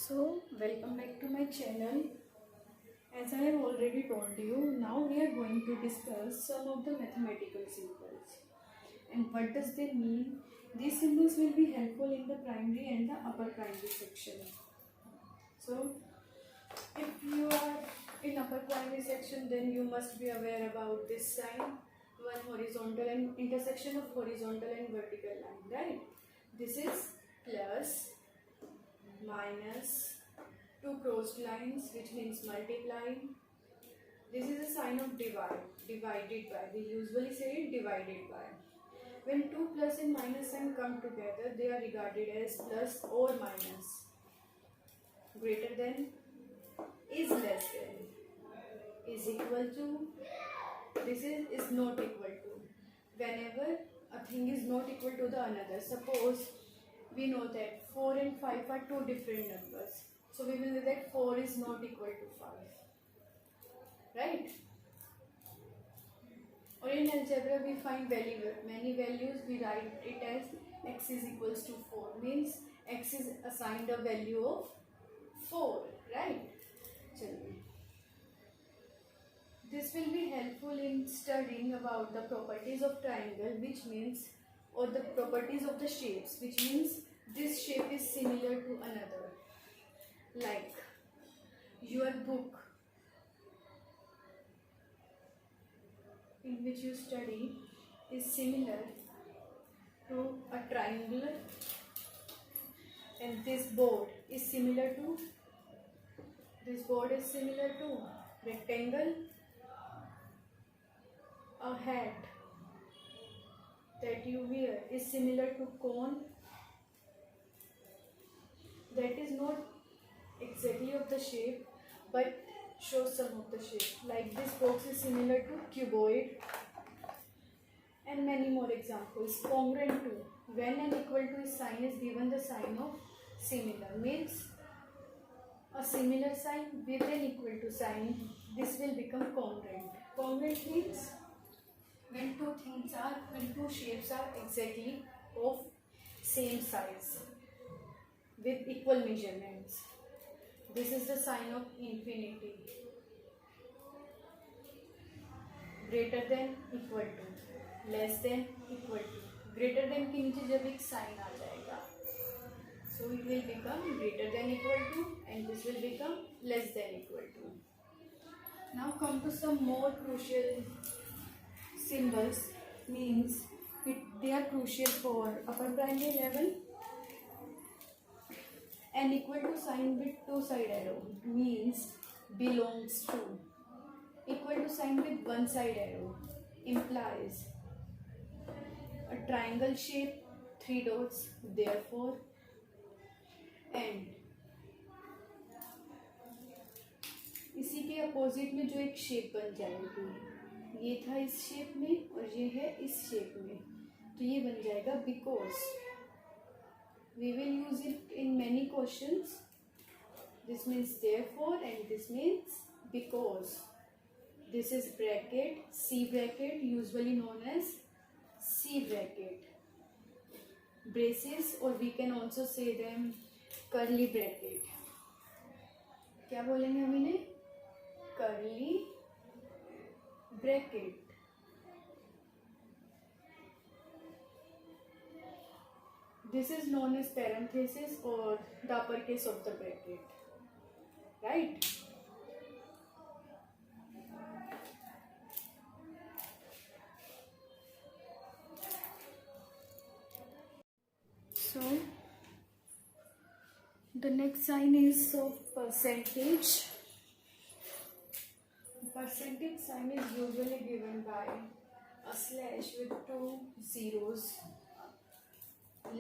So, welcome back to my channel. As I have already told you, now we are going to discuss some of the mathematical symbols. And what does they mean? These symbols will be helpful in the primary and the upper primary section. So, if you are in upper primary section, then you must be aware about this sign, one horizontal and intersection of horizontal and vertical line, right? This is plus, minus, two crossed lines, which means multiplying. This is a sign of divide, divided by. We usually say it divided by. When two plus and minus sign come together, they are regarded as plus or minus. Greater than, is less than, is equal to, this is not equal to. Whenever a thing is not equal to the another, suppose we know that 4 and 5 are two different numbers. So we will know that 4 is not equal to 5. Right? Or in algebra we find many values, we write it as x is equals to 4. Means x is assigned a value of 4. Right? This will be helpful in studying about the properties of triangle, which means, or the properties of the shapes, which means this shape is similar to another. Like your book in which you study is similar to a triangle, and this board is similar to rectangle. A hat that you wear is similar to cone. That is not exactly of the shape, but shows some of the shape. Like this box is similar to cuboid, and many more examples. Congruent to, when an equal to sign is given the sign of similar, means a similar sign with an equal to sign, this will become congruent. Congruent means when two shapes are exactly of same size with equal measurements. This is the sign of infinity. Greater than, equal to, less than, equal to. Greater than के नीचे जब एक sign आ जाएगा, so it will become greater than equal to, and this will become less than equal to. Now come to some more crucial symbols, means they are crucial for upper primary level. An equal to sign with two side arrow means belongs to. Equal to sign with one side arrow implies a triangle shape, three dots, therefore, and इसी के opposite में जो एक shape बन जाएगी, ये था इस शेप में और ये है इस शेप में, तो ये बन जाएगा because. We will use it in many questions. This means therefore and this means because. This is bracket, C bracket, usually known as C bracket. Braces, or we can also say them curly bracket. क्या बोलेंगे हम इन्हें? Curly bracket. This is known as parenthesis or the uppercase of the bracket, right? So, the next sign is of percentage. Percentage sign is usually given by a slash with two zeros,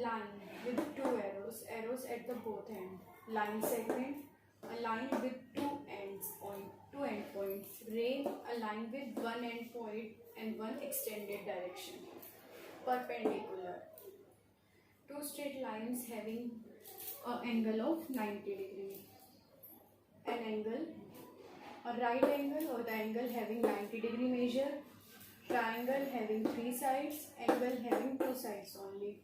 line with two arrows at the both ends, line segment, a line with two end points, ray, a line with one end point and one extended direction, perpendicular, two straight lines having an angle of 90 degrees, an angle, a right angle or the angle having 90 degree measure, triangle having three sides, angle having two sides only.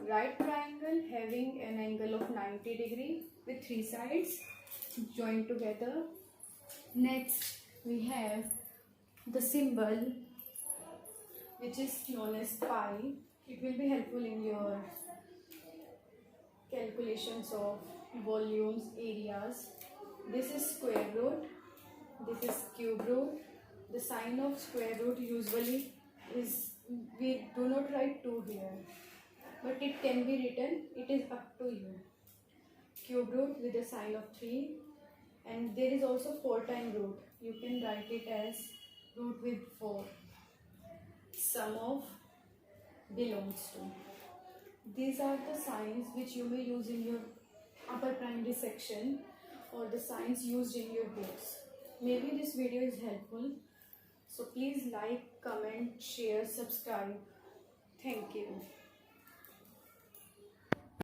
Right triangle having an angle of 90 degree with 3 sides joined together. Next we have the symbol which is known as pi. It will be helpful in your calculations of volumes, areas. This is square root, this is cube root. The sign of square root usually is, we do not write 2 here, but it can be written, it is up to you. Cube root with a sign of 3, and there is also 4 time root. You can write it as root with 4. Sum of belongs to. These are the signs which you may use in your upper primary section or the signs used in your books. Maybe this video is helpful. So please like, comment, share, subscribe. Thank you.